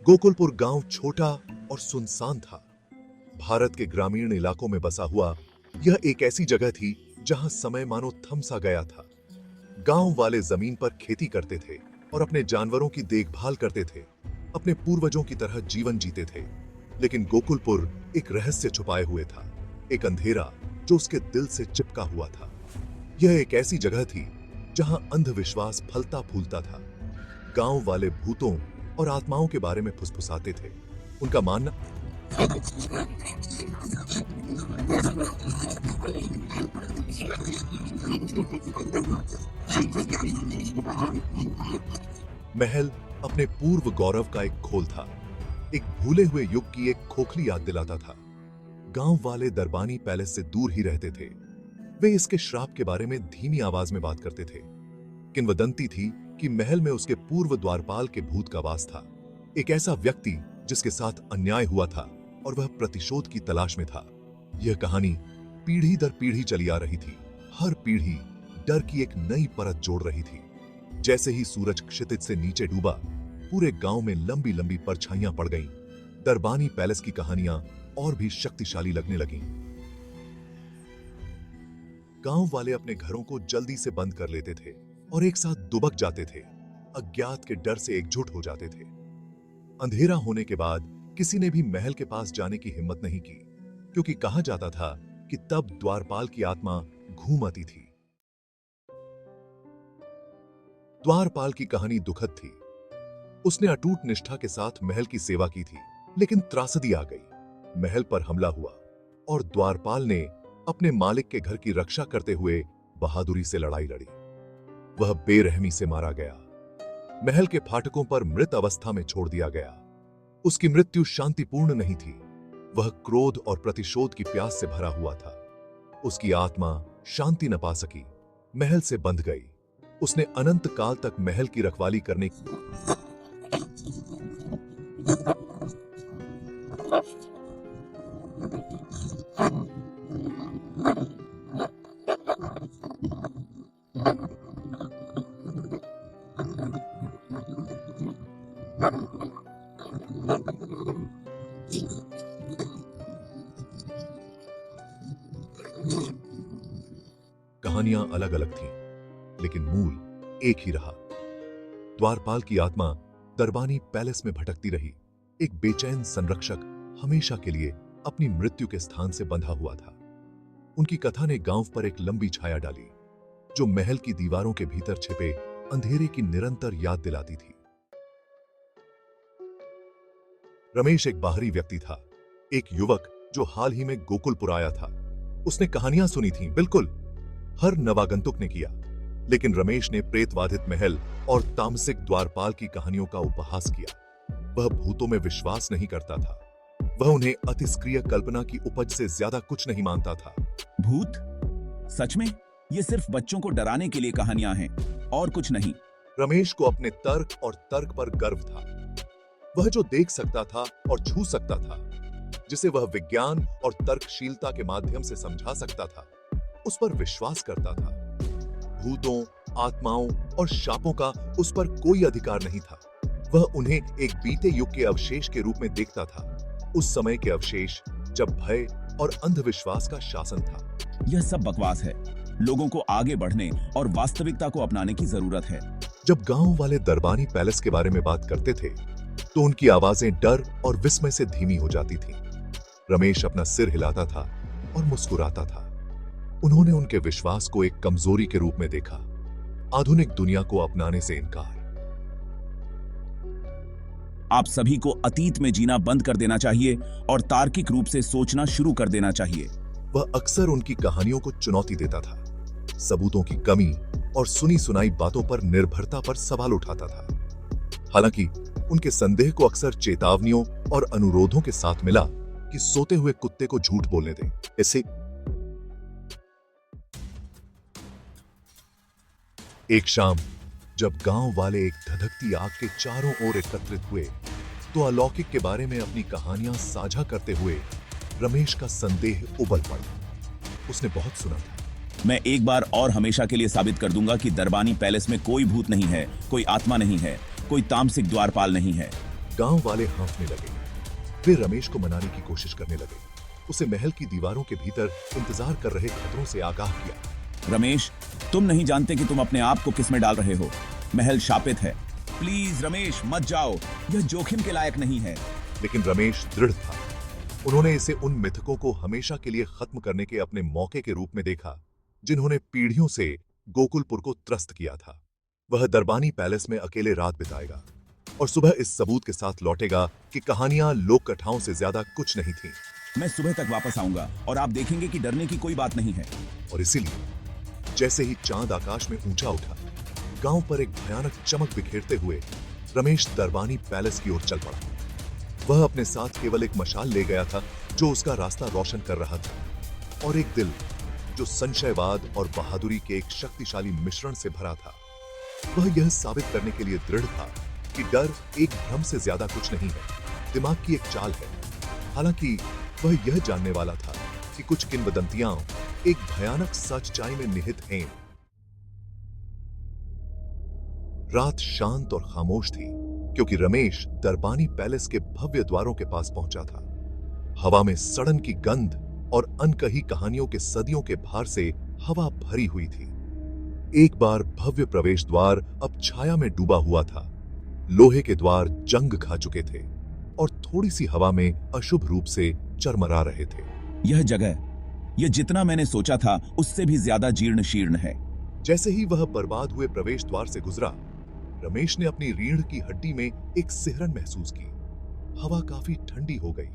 गोकुलपुर गांव छोटा और सुनसान था। भारत के ग्रामीण इलाकों में बसा हुआ यह एक ऐसी जगह थी जहां समय मानो थम सा गया था। गांव वाले जमीन पर खेती करते थे और अपने जानवरों की देखभाल करते थे। अपने पूर्वजों की तरह जीवन जीते थे। लेकिन गोकुलपुर एक रहस्य छुपाए हुए था, एक अंधेरा जो उसके दिल से चिपका हुआ था। यह एक ऐसी जगह थी जहां अंधविश्वास फलता फूलता था। गांव वाले भूतों और आत्माओं के बारे में फुसफुसाते थे। उनका मानना महल अपने पूर्व गौरव का एक खोल था, एक भूले हुए युग की एक खोखली याद दिलाता था। गांव वाले दरबानी पैलेस से दूर ही रहते थे। वे इसके श्राप के बारे में धीमी आवाज में बात करते थे। किंवदंती थी कि महल में उसके पूर्व द्वारपाल के भूत का वास था, एक ऐसा व्यक्ति जिसके साथ अन्याय हुआ था और वह प्रतिशोध की तलाश में था। यह कहानी पीढ़ी दर पीढ़ी चली आ रही थी। हर पीढ़ी डर की एक नई परत जोड़ रही थी। जैसे ही सूरज क्षितिज से नीचे डूबा, पूरे गांव में लंबी लंबी परछाइयां पड़ गईं। दरबानी पैलेस की कहानियां और भी शक्तिशाली लगने लगीं। गांव वाले अपने घरों को जल्दी से बंद कर लेते थे और एक साथ दुबक जाते थे। अज्ञात के डर से एकजुट हो जाते थे। अंधेरा होने के बाद किसी ने भी महल के पास जाने की हिम्मत नहीं की, क्योंकि कहा जाता था कि तब द्वारपाल की आत्मा घूम आती थी। द्वारपाल की कहानी दुखद थी। उसने अटूट निष्ठा के साथ महल की सेवा की थी, लेकिन त्रासदी आ गई। महल पर हमला हुआ और द्वारपाल ने अपने मालिक के घर की रक्षा करते हुए बहादुरी से लड़ाई लड़ी। वह बेरहमी से मारा गया। महल के फाटकों पर मृत अवस्था में छोड़ दिया गया। उसकी मृत्यु शांतिपूर्ण नहीं थी। वह क्रोध और प्रतिशोध की प्यास से भरा हुआ था। उसकी आत्मा शांति न पा सकी, महल से बंध गई। उसने अनंत काल तक महल की रखवाली करने की कहानियां अलग अलग थीं, लेकिन मूल एक ही रहा। द्वारपाल की आत्मा दरबानी पैलेस में भटकती रही। एक बेचैन संरक्षक हमेशा के लिए अपनी मृत्यु के स्थान से बंधा हुआ था। उनकी कथा ने गांव पर एक लंबी छाया डाली, जो महल की दीवारों के भीतर छिपे अंधेरे की निरंतर याद दिलाती थी। रमेश एक बाहरी व्यक्ति था, एक युवक जो हाल ही में गोकुलपुर आया था। उसने कहानियां सुनी थीं, बिल्कुल हर नवागंतुक ने किया, लेकिन रमेश ने प्रेतवाधित महल और तामसिक द्वारपाल की कहानियों का उपहास किया। वह भूतों में विश्वास नहीं करता था। वह उन्हें अतिस्क्रिय कल्पना की उपज से ज्यादा कुछ नहीं मानता था। भूत? सच में? ये सिर्फ बच्चों को डराने के लिए कहानियां हैं और कुछ नहीं। रमेश को अपने तर्क और तर्क पर गर्व था। वह जो देख सकता था और छू सकता था, जिसे वह विज्ञान और तर्कशीलता के माध्यम से समझा सकता था, उस पर विश्वास करता था। भूतों, आत्माओं और शापों का उस पर कोई अधिकार नहीं था। वह उन्हें एक बीते युग के अवशेष के रूप में देखता था, उस समय के अवशेष जब भय और अंधविश्वास का शासन था। यह सब बकवास है। लोगों को आगे बढ़ने और वास्तविकता को अपनाने की जरूरत है। जब गांव वाले दरबानी पैलेस के बारे में बात करते थे, तो उनकी आवाजें डर और विस्मय से धीमी हो जाती थीं। रमेश अपना सिर हिलाता था और मुस्कुराता था। उन्होंने उनके विश्वास को एक कमजोरी के रूप में देखा, आधुनिक दुनिया को अपनाने से इनकार। आप सभी को अतीत में जीना बंद कर देना चाहिए और तार्किक रूप से सोचना शुरू कर देना चाहिए। वह अक्सर उनकी कहानियों को चुनौती देता था, सबूतों की कमी और सुनी सुनाई बातों पर निर्भरता पर सवाल उठाता था। हालांकि उनके संदेह को अक्सर चेतावनियों और अनुरोधों के साथ मिला कि सोते हुए कुत्ते को झूठ बोलने दें। ऐसे एक शाम जब गांव वाले एक धधकती आग के चारों ओर एकत्रित हुए, तो अलौकिक के बारे में अपनी कहानियां साझा करते हुए रमेश का संदेह उबल पड़ा। उसने बहुत सुना था। मैं एक बार और हमेशा के लिए साबित कर दूंगा कि दरबानी पैलेस में कोई भूत नहीं है, कोई आत्मा नहीं है, कोई तामसिक द्वारपाल नहीं है। गांव वाले हाँफने लगे। वे रमेश को मनाने की कोशिश करने लगे, उसे महल की दीवारों के भीतर इंतजार कर रहे खतरों से आगाह किया। रमेश, तुम नहीं जानते कि तुम अपने आप को किस में डाल रहे हो। महल शापित है। प्लीज रमेश, मत जाओ, यह जोखिम के लायक नहीं है। लेकिन रमेश दृढ़ था। उन्होंने इसे उन मिथकों को हमेशा के लिए खत्म करने के अपने मौके के रूप में देखा, जिन्होंने पीढ़ियों से गोकुलपुर को त्रस्त किया था। वह दरबानी पैलेस में अकेले रात बिताएगा और सुबह इस सबूत के साथ लौटेगा कि कहानियां लोक कथाओं से ज्यादा कुछ नहीं थीं। मैं सुबह तक वापस आऊंगा और आप देखेंगे कि डरने की कोई बात नहीं है। और इसीलिए जैसे ही चांद आकाश में ऊंचा उठा, गांव पर एक भयानक चमक बिखेरते हुए रमेश दरबानी पैलेस की ओर चल पड़ा। वह अपने साथ केवल एक मशाल ले गया था जो उसका रास्ता रोशन कर रहा था, और एक दिल जो संशयवाद और बहादुरी के एक शक्तिशाली मिश्रण से भरा था। वह यह साबित करने के लिए दृढ़ था कि डर एक भ्रम से ज्यादा कुछ नहीं है, दिमाग की एक चाल है। हालांकि वह यह जानने वाला था कि कुछ किंवदंतियां एक भयानक सच्चाई में निहित हैं। रात शांत और खामोश थी, क्योंकि रमेश दरबानी पैलेस के भव्य द्वारों के पास पहुंचा था। हवा में सड़न की गंध और अनकही कहानियों के सदियों के भार से हवा भरी हुई थी। एक बार भव्य प्रवेश द्वार अब छाया में डूबा हुआ था। लोहे के द्वार जंग खा चुके थे और थोड़ी सी हवा में अशुभ रूप से चरमरा रहे थे। यह जगह, यह जितना मैंने सोचा था उससे भी ज्यादा जीर्ण शीर्ण है। जैसे ही वह बर्बाद हुए प्रवेश द्वार से गुजरा, रमेश ने अपनी रीढ़ की हड्डी में एक सिहरन महसूस की। हवा काफी ठंडी हो गई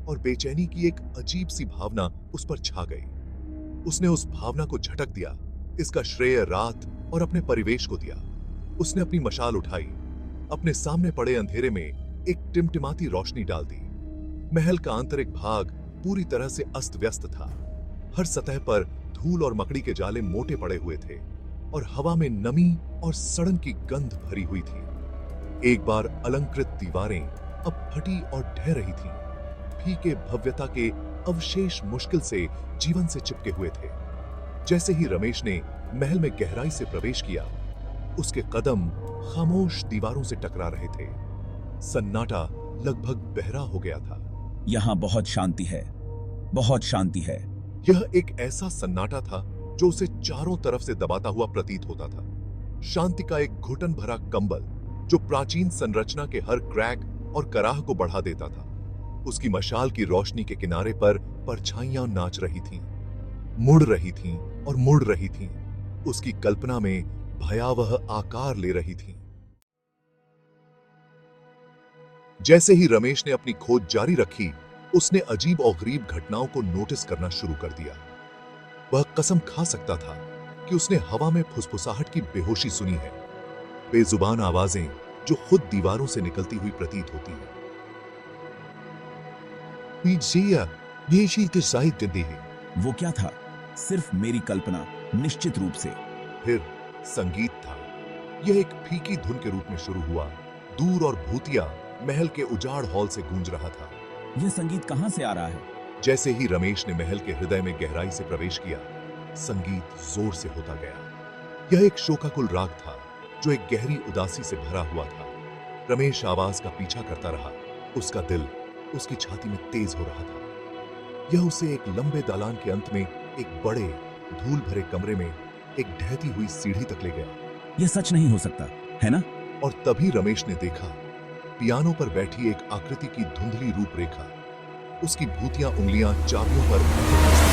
और बेचैनी की एक अजीब सी भावना उस पर छा गई। उसने उस भावना को झटक दिया। इसका श्रेय रात और अपने परिवेश को दिया। उसने अपनी मशाल उठाई, अपने सामने पड़े अंधेरे में एक टिमटिमाती रोशनी डाल दी। महल का आंतरिक भाग पूरी तरह से अस्त व्यस्त था। हर सतह पर धूल और मकड़ी के जाले मोटे पड़े हुए थे और हवा में नमी और सड़न की गंध भरी हुई थी। एक बार अलंकृत दीवारें अब फटी और ढह रही थीं। फीके भव्यता के अवशेष मुश्किल से जीवन से चिपके हुए थे। जैसे ही रमेश ने महल में गहराई से प्रवेश किया, उसके कदम खामोश दीवारों से टकरा रहे थे। सन्नाटा लगभग बहरा हो गया था। यहाँ बहुत शांति है, बहुत शांति है। यह एक ऐसा सन्नाटा था जो उसे चारों तरफ से दबाता हुआ प्रतीत होता था। शांति का एक घुटन भरा कंबल जो प्राचीन संरचना के हर क्रैक और कराह को बढ़ा देता था। उसकी मशाल की रोशनी के किनारे पर परछाइयां नाच रही थीं, मुड़ रही थीं और मुड़ रही थीं। उसकी कल्पना में भयावह आकार ले रही थीं। जैसे ही रमेश ने अपनी खोज जारी रखी, उसने अजीब और गरीब घटनाओं को नोटिस करना शुरू कर दिया। वह कसम खा सकता था कि उसने हवा में फुसफुसाहट की बेहोशी सुनी है, बेजुबान आवाजें जो खुद दीवारों से निकलती हुई प्रतीत होती हैं। वो क्या था? सिर्फ मेरी कल्पना, निश्चित रूप से। फिर संगीत था। यह एक फीकी धुन के रूप में शुरू हुआ, दूर और भूतिया महल के उजाड़ हॉल से गूंज रहा था। यह संगीत कहां से आ रहा है? जैसे ही रमेश ने महल के हृदय में गहराई से प्रवेश किया, संगीत जोर से होता गया। यह एक शोकाकुल राग था जो एक गहरी उदासी से भरा हुआ था। रमेश आवाज का पीछा करता रहा। उसका दिल उसकी छाती में तेज हो रहा था। यह उसे एक लंबे दालान के अंत में एक बड़े धूल भरे कमरे में एक ढहती हुई सीढ़ी तक ले गया। यह सच नहीं हो सकता, है ना? और तभी रमेश ने देखा पियानो पर बैठी एक आकृति की धुंधली रूपरेखा। उसकी भूतिया उंगलियां चाबियों पर